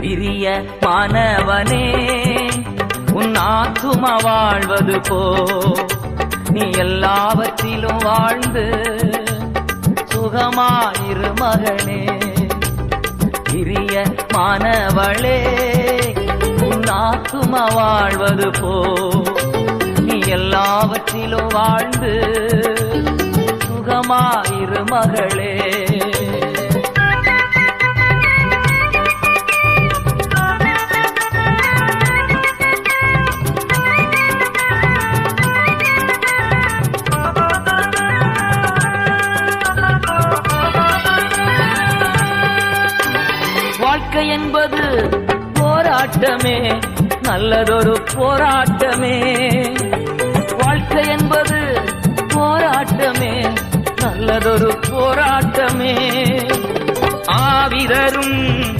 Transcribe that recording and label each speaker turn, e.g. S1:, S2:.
S1: பிரிய மாணவனே உன் ஆத்தும வாழ்வது போ, நீ எல்லாவற்றிலும் வாழ்ந்து சுகமாயிரு மகனே. பிரிய மாணவளே உன் ஆத்தும வாழ்வது போ, நீ எல்லாவற்றிலும் வாழ்ந்து சுகமாயிரு மகளே. வாழ்க்கை என்பது போராட்டமே, நல்லதொரு போராட்டமே. வாழ்க்கை என்பது போராட்டமே, நல்லதொரு போராட்டமே. ஆவிதரும்